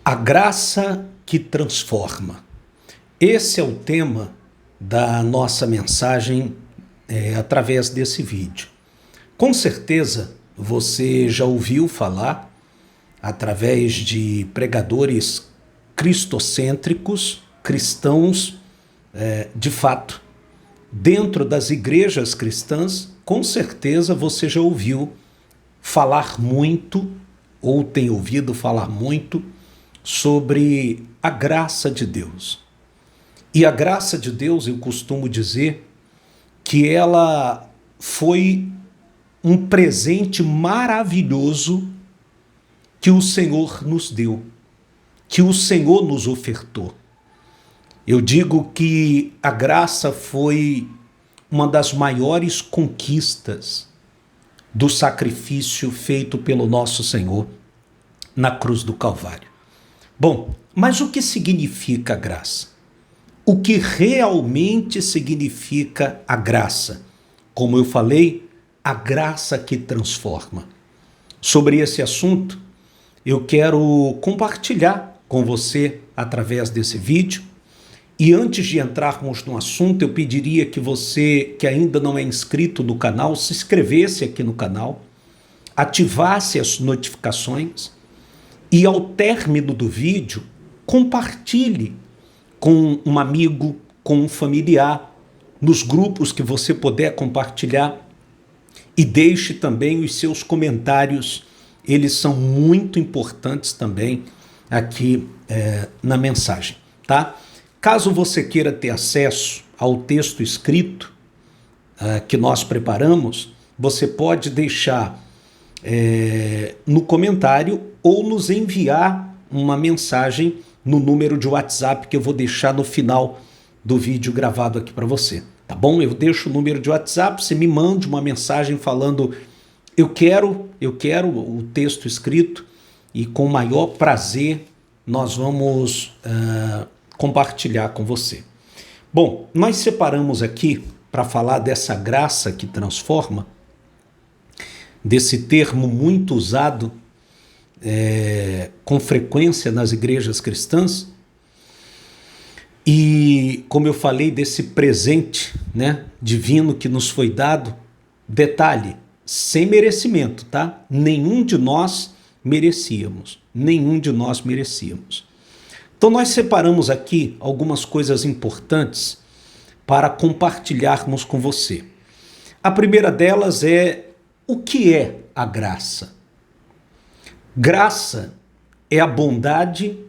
A graça que transforma. Esse é o tema da nossa mensagem através desse vídeo. Com certeza você já ouviu falar, através de pregadores cristocêntricos, cristãos de fato, dentro das igrejas cristãs, com certeza você já ouviu falar muito, ou tem ouvido falar muito, sobre a graça de Deus. E a graça de Deus, eu costumo dizer que ela foi um presente maravilhoso que o Senhor nos deu, que o Senhor nos ofertou. Eu digo que a graça foi uma das maiores conquistas do sacrifício feito pelo nosso Senhor na cruz do Calvário. Bom, mas o que significa a graça? O que realmente significa a graça? Como eu falei, a graça que transforma. Sobre esse assunto, eu quero compartilhar com você através desse vídeo. E antes de entrarmos no assunto, eu pediria que você, que ainda não é inscrito no canal, se inscrevesse aqui no canal, ativasse as notificações e ao término do vídeo, compartilhe com um amigo, com um familiar, nos grupos que você puder compartilhar, e deixe também os seus comentários, eles são muito importantes também aqui na mensagem, tá? Caso você queira ter acesso ao texto escrito que nós preparamos, você pode deixar no comentário ou nos enviar uma mensagem no número de WhatsApp que eu vou deixar no final do vídeo gravado aqui para você, tá bom? Eu deixo o número de WhatsApp, você me mande uma mensagem falando eu quero o texto escrito e com o maior prazer nós vamos compartilhar com você. Bom, nós separamos aqui para falar dessa graça que transforma, desse termo muito usado com frequência nas igrejas cristãs, e como eu falei desse presente, né, divino que nos foi dado, detalhe, sem merecimento, tá? Nenhum de nós merecíamos. Então nós separamos aqui algumas coisas importantes para compartilharmos com você. A primeira delas é o que é a graça. Graça é a bondade,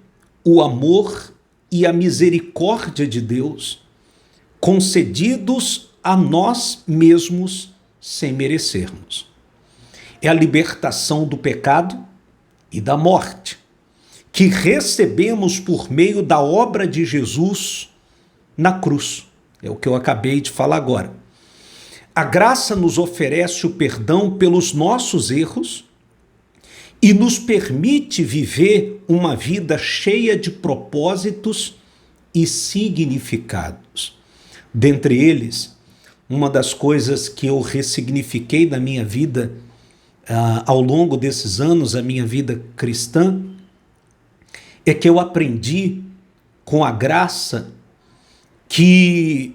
o amor e a misericórdia de Deus concedidos a nós mesmos sem merecermos. É a libertação do pecado e da morte que recebemos por meio da obra de Jesus na cruz. É o que eu acabei de falar agora. A graça nos oferece o perdão pelos nossos erros e nos permite viver uma vida cheia de propósitos e significados. Dentre eles, uma das coisas que eu ressignifiquei na minha vida ao longo desses anos, a minha vida cristã, é que eu aprendi com a graça que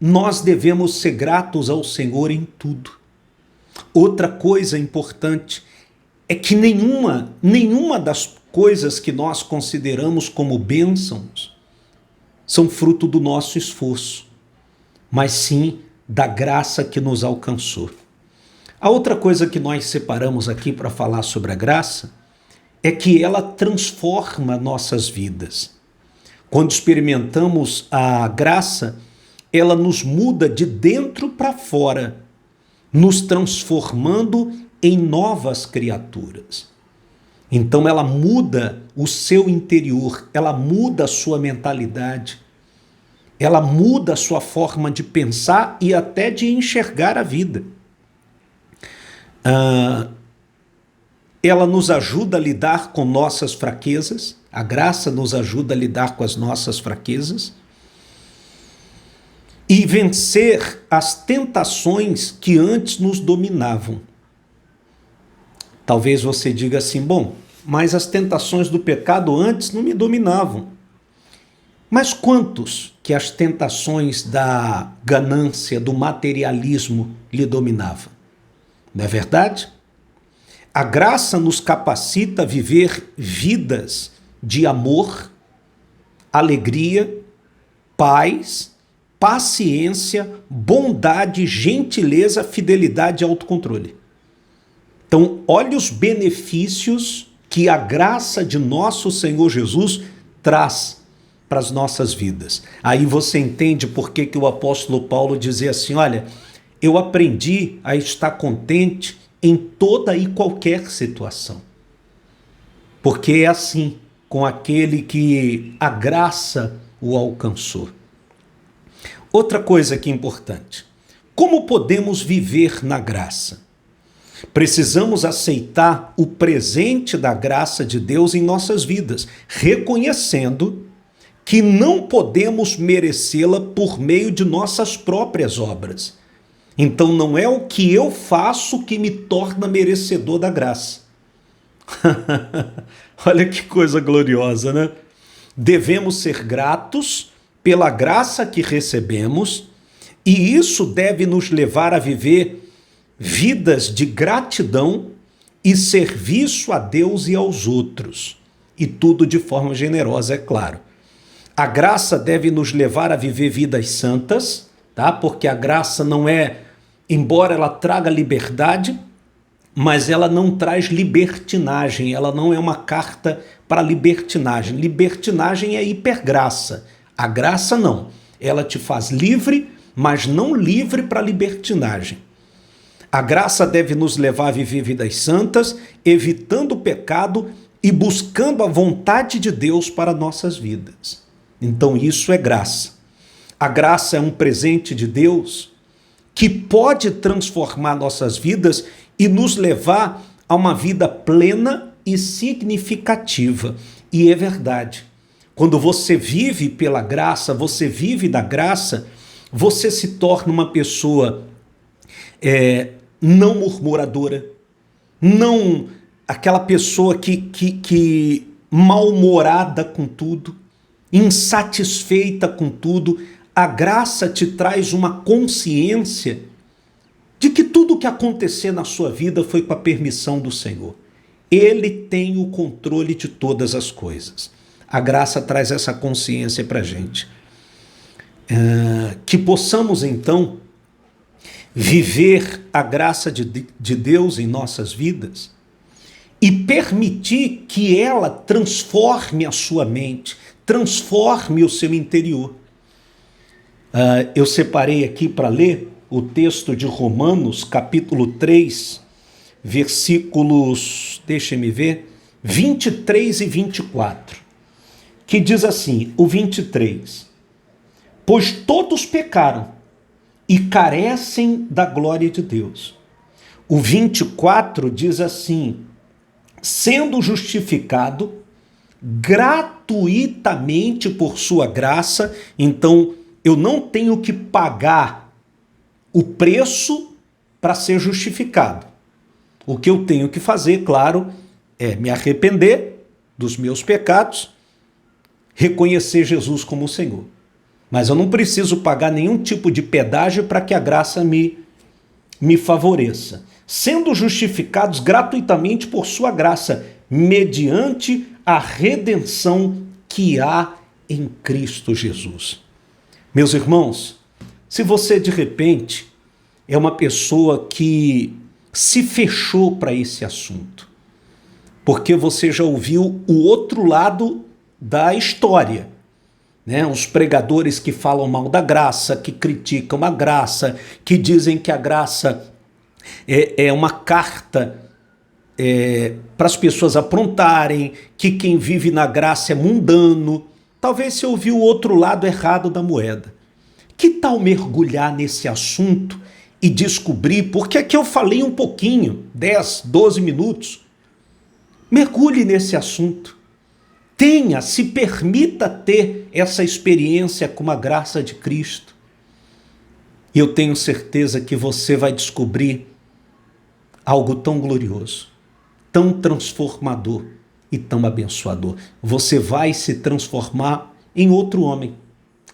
nós devemos ser gratos ao Senhor em tudo. Outra coisa importante é que nenhuma das coisas que nós consideramos como bênçãos são fruto do nosso esforço, mas sim da graça que nos alcançou. A outra coisa que nós separamos aqui para falar sobre a graça é que ela transforma nossas vidas. Quando experimentamos a graça, ela nos muda de dentro para fora, nos transformando em novas criaturas. Então ela muda o seu interior, ela muda a sua mentalidade, ela muda a sua forma de pensar e até de enxergar a vida. Ela nos ajuda a lidar com nossas fraquezas, a graça nos ajuda a lidar com as nossas fraquezas e vencer as tentações que antes nos dominavam. Talvez você diga assim, bom, mas as tentações do pecado antes não me dominavam. Mas quantos que as tentações da ganância, do materialismo lhe dominavam? Não é verdade? A graça nos capacita a viver vidas de amor, alegria, paz, paciência, bondade, gentileza, fidelidade e autocontrole. Então, olha os benefícios que a graça de nosso Senhor Jesus traz para as nossas vidas. Aí você entende por que o apóstolo Paulo dizia assim, olha, eu aprendi a estar contente em toda e qualquer situação. Porque é assim com aquele que a graça o alcançou. Outra coisa que é importante, como podemos viver na graça? Precisamos aceitar o presente da graça de Deus em nossas vidas, reconhecendo que não podemos merecê-la por meio de nossas próprias obras. Então não é o que eu faço que me torna merecedor da graça. Olha que coisa gloriosa, né? Devemos ser gratos pela graça que recebemos, e isso deve nos levar a viver vidas de gratidão e serviço a Deus e aos outros. E tudo de forma generosa, é claro. A graça deve nos levar a viver vidas santas, tá? Porque a graça não é, embora ela traga liberdade, mas ela não traz libertinagem, ela não é uma carta para libertinagem. Libertinagem é hipergraça. A graça não. Ela te faz livre, mas não livre para libertinagem. A graça deve nos levar a viver vidas santas, evitando o pecado e buscando a vontade de Deus para nossas vidas. Então isso é graça. A graça é um presente de Deus que pode transformar nossas vidas e nos levar a uma vida plena e significativa. E é verdade. Quando você vive pela graça, você vive da graça, você se torna uma pessoa não murmuradora, não aquela pessoa que mal-humorada com tudo, insatisfeita com tudo. A graça te traz uma consciência de que tudo o que acontecer na sua vida foi com a permissão do Senhor. Ele tem o controle de todas as coisas. A graça traz essa consciência para a gente. Que possamos, então, viver a graça de Deus em nossas vidas e permitir que ela transforme a sua mente, transforme o seu interior. Eu separei aqui para ler o texto de Romanos, capítulo 3, versículos, deixem-me ver, 23 e 24, que diz assim, o 23, pois todos pecaram e carecem da glória de Deus. O 24 diz assim, sendo justificado gratuitamente por sua graça, então eu não tenho que pagar o preço para ser justificado. O que eu tenho que fazer, claro, é me arrepender dos meus pecados, reconhecer Jesus como o Senhor. Mas eu não preciso pagar nenhum tipo de pedágio para que a graça me favoreça. Sendo justificados gratuitamente por sua graça, mediante a redenção que há em Cristo Jesus. Meus irmãos, se você de repente é uma pessoa que se fechou para esse assunto, porque você já ouviu o outro lado da história, né? Os pregadores que falam mal da graça, que criticam a graça, que dizem que a graça é uma carta para as pessoas aprontarem, que quem vive na graça é mundano. Talvez você ouviu o outro lado errado da moeda. Que tal mergulhar nesse assunto e descobrir, porque aqui eu falei um pouquinho, 10, 12 minutos. Mergulhe nesse assunto. Se permita ter essa experiência com a graça de Cristo. E eu tenho certeza que você vai descobrir algo tão glorioso, tão transformador, e tão abençoador. Você vai se transformar em outro homem,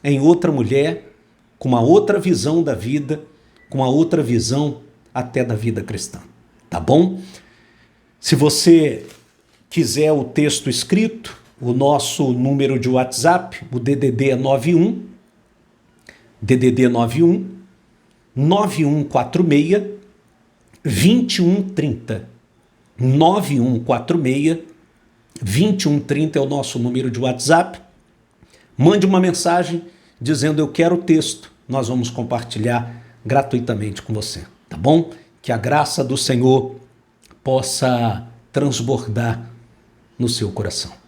em outra mulher, com uma outra visão da vida, com uma outra visão até da vida cristã. Tá bom? Se você quiser o texto escrito, o nosso número de WhatsApp, o DDD é 91 9146 2130. 9146 2130 é o nosso número de WhatsApp. Mande uma mensagem dizendo eu quero o texto. Nós vamos compartilhar gratuitamente com você, tá bom? Que a graça do Senhor possa transbordar no seu coração.